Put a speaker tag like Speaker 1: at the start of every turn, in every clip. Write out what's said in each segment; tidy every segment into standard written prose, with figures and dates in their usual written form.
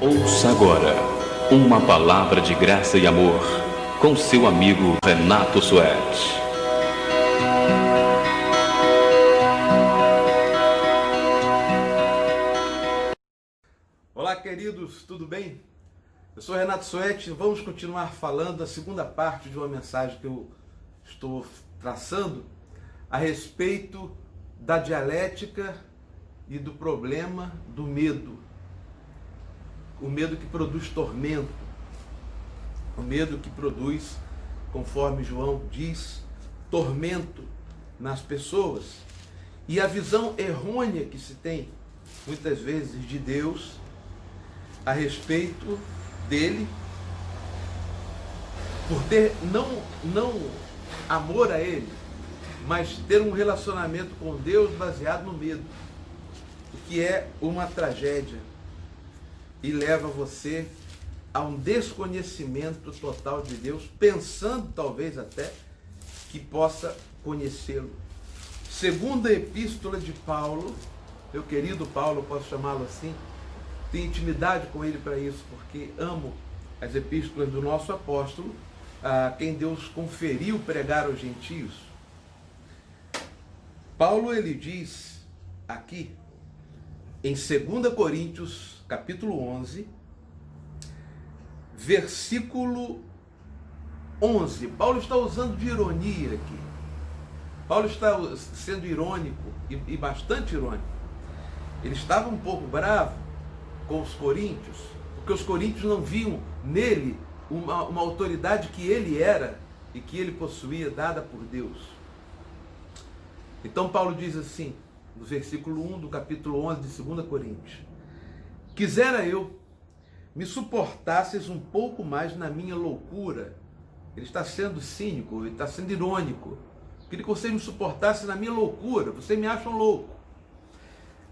Speaker 1: Ouça agora uma palavra de graça e amor com seu amigo Renato Suete.
Speaker 2: Olá, queridos, tudo bem? Eu sou Renato Suete. Vamos continuar falando a segunda parte de uma mensagem que eu estou traçando a respeito da dialética e do problema do medo. O medo que produz tormento, o medo que produz, conforme João diz, tormento nas pessoas. E a visão errônea que se tem, muitas vezes, de Deus a respeito dele, por ter não amor a ele, mas ter um relacionamento com Deus baseado no medo, o que é uma tragédia e leva você a um desconhecimento total de Deus, pensando talvez até que possa conhecê-lo. Segunda epístola de Paulo, meu querido Paulo, posso chamá-lo assim, tenho intimidade com ele para isso, porque amo as epístolas do nosso apóstolo, a quem Deus conferiu pregar aos gentios. Paulo, ele diz aqui, em 2 Coríntios, capítulo 11, versículo 11. Paulo está usando de ironia aqui. Paulo está sendo irônico e bastante irônico. Ele estava um pouco bravo com os coríntios, porque os coríntios não viam nele uma autoridade que ele era e que ele possuía, dada por Deus. Então Paulo diz assim, no versículo 1 do capítulo 11 de 2 Coríntios: quisera eu me suportasseis um pouco mais na minha loucura. Ele está sendo cínico, ele está sendo irônico. Queria que vocês me suportassem na minha loucura, vocês me acham louco.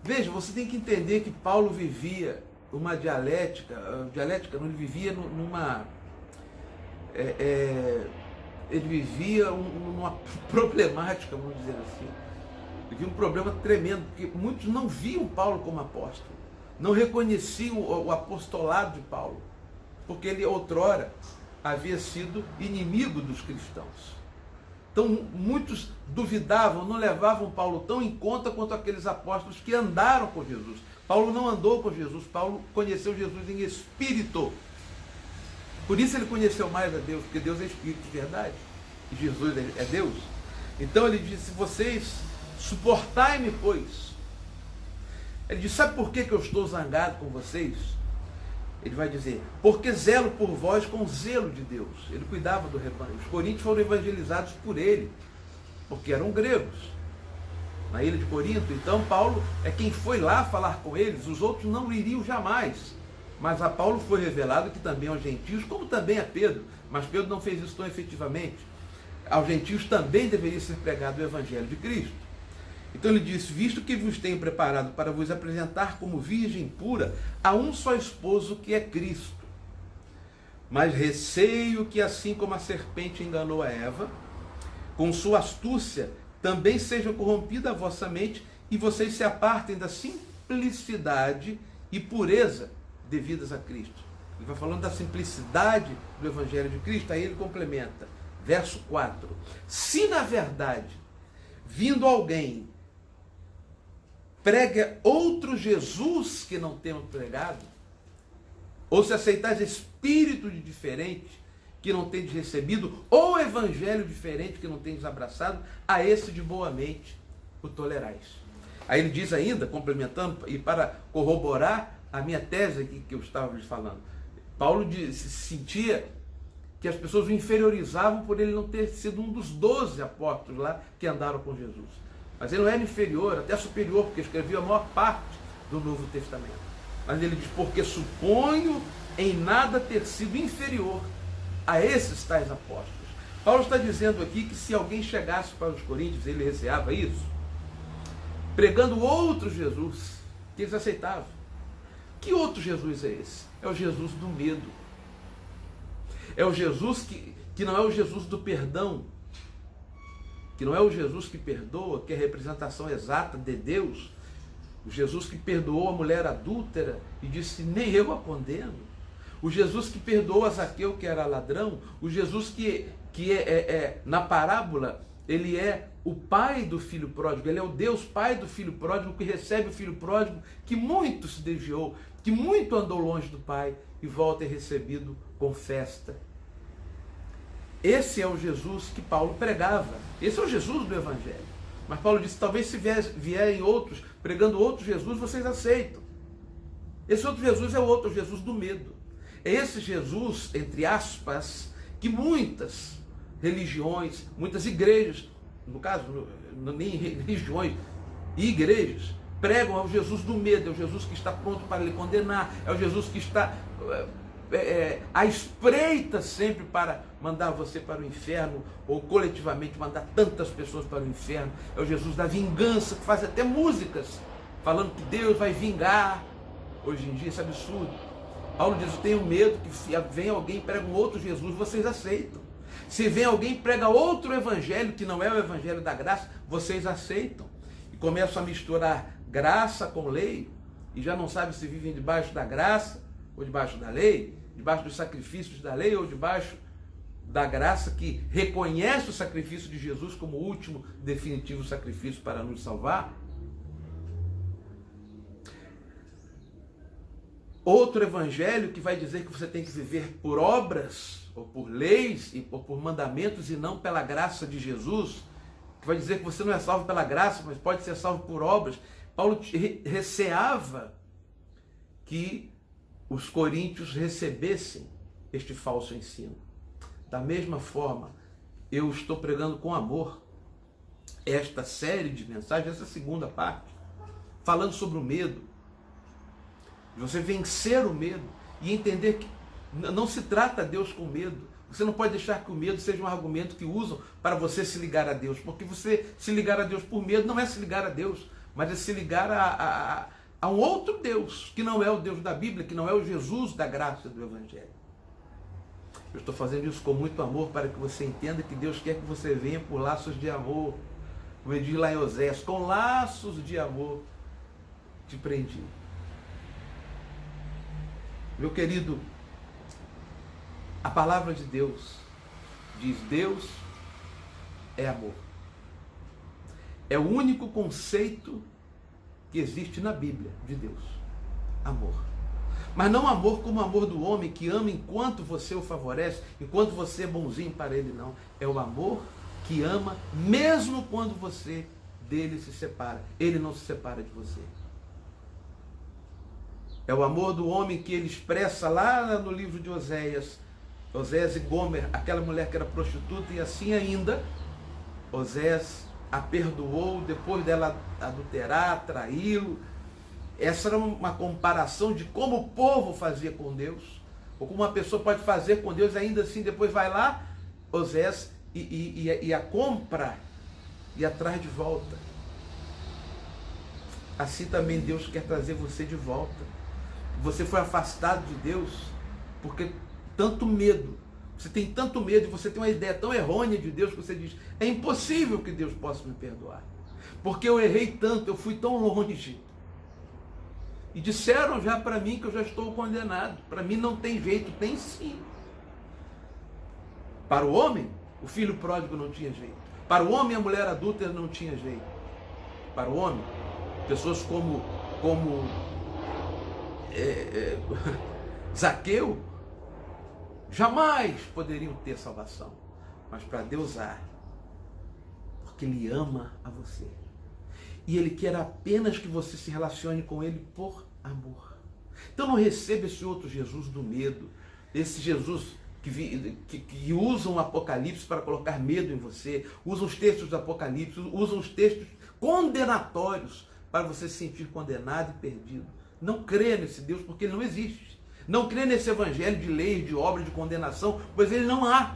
Speaker 2: Veja, você tem que entender que Paulo vivia uma dialética não, ele vivia numa... ele vivia uma problemática, vamos dizer assim. Ele vivia um problema tremendo, porque muitos não viam Paulo como apóstolo, não reconheciam o apostolado de Paulo, porque ele outrora havia sido inimigo dos cristãos. Então muitos duvidavam, não levavam Paulo tão em conta quanto aqueles apóstolos que andaram com Jesus. Paulo não andou com Jesus, Paulo conheceu Jesus em espírito. Por isso ele conheceu mais a Deus, porque Deus é espírito de verdade, e Jesus é Deus. Então ele disse: vocês suportai-me, pois. Ele diz: sabe por que eu estou zangado com vocês? Ele vai dizer: porque zelo por vós com zelo de Deus. Ele cuidava do rebanho. Os coríntios foram evangelizados por ele, porque eram gregos, na ilha de Corinto. Então Paulo é quem foi lá falar com eles, os outros não iriam jamais. Mas a Paulo foi revelado que também aos gentios, como também a Pedro, mas Pedro não fez isso tão efetivamente, aos gentios também deveria ser pregado o evangelho de Cristo. Então ele disse: visto que vos tenho preparado para vos apresentar como virgem pura a um só esposo, que é Cristo. Mas receio que, assim como a serpente enganou a Eva, com sua astúcia também seja corrompida a vossa mente, e vocês se apartem da simplicidade e pureza devidas a Cristo. Ele vai falando da simplicidade do evangelho de Cristo, aí ele complementa, verso 4: se na verdade, vindo alguém, prega outro Jesus que não temos pregado, ou se aceitais espírito de diferente que não tendes recebido, ou evangelho diferente que não tendes abraçado, a esse de boa mente o tolerais. Aí ele diz ainda, complementando, e para corroborar a minha tese aqui que eu estava lhes falando, Paulo sentia que as pessoas o inferiorizavam por ele não ter sido um dos 12 apóstolos lá que andaram com Jesus. Mas ele não era inferior, até superior, porque escrevia a maior parte do Novo Testamento. Mas ele diz: porque suponho em nada ter sido inferior a esses tais apóstolos. Paulo está dizendo aqui que se alguém chegasse para os coríntios, ele receava isso, pregando outro Jesus, que eles aceitavam. Que outro Jesus é esse? É o Jesus do medo. É o Jesus que não é o Jesus do perdão, que não é o Jesus que perdoa, que é a representação exata de Deus, O Jesus que perdoou a mulher adúltera e disse, nem eu a condeno. O Jesus que perdoou a Zaqueu, que era ladrão. O Jesus que na parábola, ele é o pai do filho pródigo. Ele é o Deus pai do filho pródigo, que recebe o filho pródigo, que muito se desviou, que muito andou longe do pai e volta e é recebido com festa. Esse é o Jesus que Paulo pregava. Esse é o Jesus do Evangelho. Mas Paulo disse, talvez se vierem outros, pregando outro Jesus, vocês aceitam. Esse outro Jesus é o outro Jesus do medo. É esse Jesus, entre aspas, que muitas religiões, muitas igrejas, no caso, nem religiões, igrejas, pregam ao Jesus do medo, é o Jesus que está pronto para lhe condenar, é o Jesus que está à espreita sempre para mandar você para o inferno, ou coletivamente mandar tantas pessoas para o inferno. É o Jesus da vingança, que faz até músicas falando que Deus vai vingar. Hoje em dia isso é absurdo. Paulo diz, eu tenho medo que se vem alguém e prega um outro Jesus, vocês aceitam. Se vem alguém e prega outro evangelho, que não é o evangelho da graça, vocês aceitam. E começam a misturar graça com lei, e já não sabem se vivem debaixo da graça ou debaixo da lei, debaixo dos sacrifícios da lei ou debaixo da graça, que reconhece o sacrifício de Jesus como o último definitivo sacrifício para nos salvar. Outro evangelho que vai dizer que você tem que viver por obras, ou por leis, ou por mandamentos, e não pela graça de Jesus, que vai dizer que você não é salvo pela graça, mas pode ser salvo por obras. Paulo receava que os coríntios recebessem este falso ensino. Da mesma forma, eu estou pregando com amor esta série de mensagens, essa segunda parte, falando sobre o medo, de você vencer o medo e entender que não se trata a Deus com medo. Você não pode deixar que o medo seja um argumento que usam para você se ligar a Deus, porque você se ligar a Deus por medo não é se ligar a Deus, mas é se ligar a um outro Deus, que não é o Deus da Bíblia, que não é o Jesus da graça do Evangelho. Eu estou fazendo isso com muito amor para que você entenda que Deus quer que você venha por laços de amor. Como ele diz lá em Oséias, com laços de amor te prendi. Meu querido, a palavra de Deus diz, Deus é amor. É o único conceito que existe na Bíblia de Deus. Amor. Mas não amor como o amor do homem, que ama enquanto você o favorece, enquanto você é bonzinho para ele, não. É o amor que ama mesmo quando você dele se separa. Ele não se separa de você. É o amor do homem que ele expressa lá no livro de Oséias. Oséias e Gomer, aquela mulher que era prostituta, e assim ainda, Oséias a perdoou depois dela adulterar, traí-lo. Essa era uma comparação de como o povo fazia com Deus, ou como uma pessoa pode fazer com Deus, ainda assim depois vai lá, Oséias, e a compra, e a traz de volta. Assim também Deus quer trazer você de volta. Você foi afastado de Deus porque tanto medo, você tem tanto medo e você tem uma ideia tão errônea de Deus que você diz, é impossível que Deus possa me perdoar, porque eu errei tanto, eu fui tão longe. E disseram já para mim que eu já estou condenado. Para mim não tem jeito, tem sim. Para o homem, o filho pródigo não tinha jeito. Para o homem, a mulher adúltera não tinha jeito. Para o homem, pessoas como Zaqueu jamais poderiam ter salvação. Mas para Deus há, porque Ele ama a você. E Ele quer apenas que você se relacione com Ele por amor. Então não receba esse outro Jesus do medo, esse Jesus que usa um Apocalipse para colocar medo em você, usa os textos do Apocalipse, usa os textos condenatórios para você se sentir condenado e perdido. Não crê nesse Deus, porque Ele não existe. Não crê nesse evangelho de leis, de obras, de condenação, pois ele não há.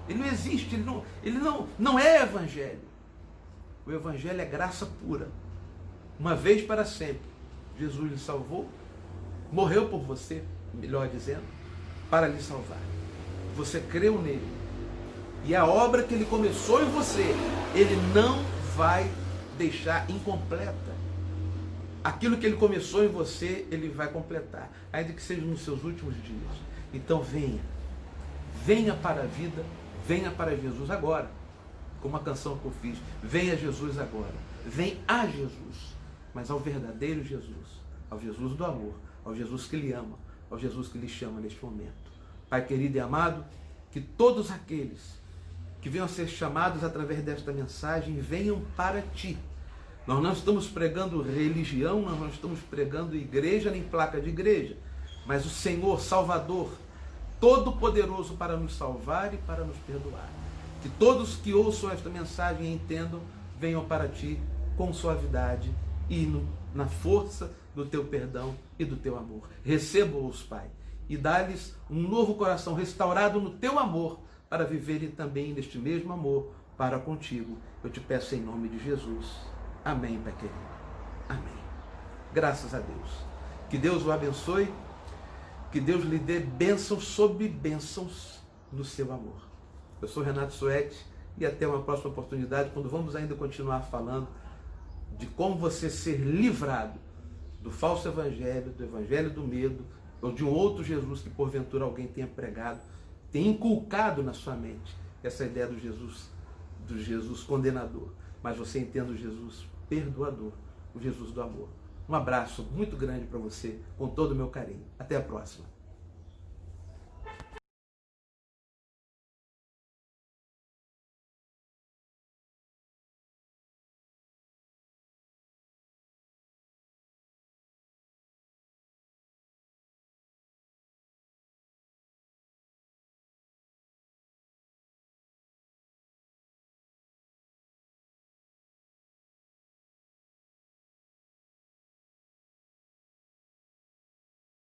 Speaker 2: Ele não existe, ele não é evangelho. O evangelho é graça pura. Uma vez para sempre, Jesus lhe salvou, morreu por você, melhor dizendo, para lhe salvar. Você creu nele. E a obra que ele começou em você, ele não vai deixar incompleta. aquilo que ele começou em você, ele vai completar, ainda que seja nos seus últimos dias. Então venha para a vida, venha para Jesus agora, como a canção que eu fiz, venha Jesus agora, vem a Jesus, mas ao verdadeiro Jesus, ao Jesus do amor, ao Jesus que lhe ama, ao Jesus que lhe chama neste momento. Pai querido e amado, que todos aqueles que venham a ser chamados através desta mensagem venham para ti. Nós não estamos pregando religião, nós não estamos pregando igreja nem placa de igreja, mas o Senhor Salvador, Todo-Poderoso para nos salvar e para nos perdoar. Que todos que ouçam esta mensagem e entendam, venham para ti com suavidade e na força do teu perdão e do teu amor. Receba-os, Pai, e dá-lhes um novo coração restaurado no teu amor, para viverem também neste mesmo amor para contigo. Eu te peço em nome de Jesus. Amém, Pai querido. Amém. Graças a Deus. Que Deus o abençoe, que Deus lhe dê bênçãos sobre bênçãos no seu amor. Eu sou Renato Suete e até uma próxima oportunidade, quando vamos ainda continuar falando de como você ser livrado do falso evangelho, do evangelho do medo, ou de um outro Jesus que porventura alguém tenha pregado, tenha inculcado na sua mente essa ideia do Jesus condenador. Mas você entenda o Jesus perdoador, o Jesus do amor. Um abraço muito grande para você, com todo o meu carinho. Até a próxima.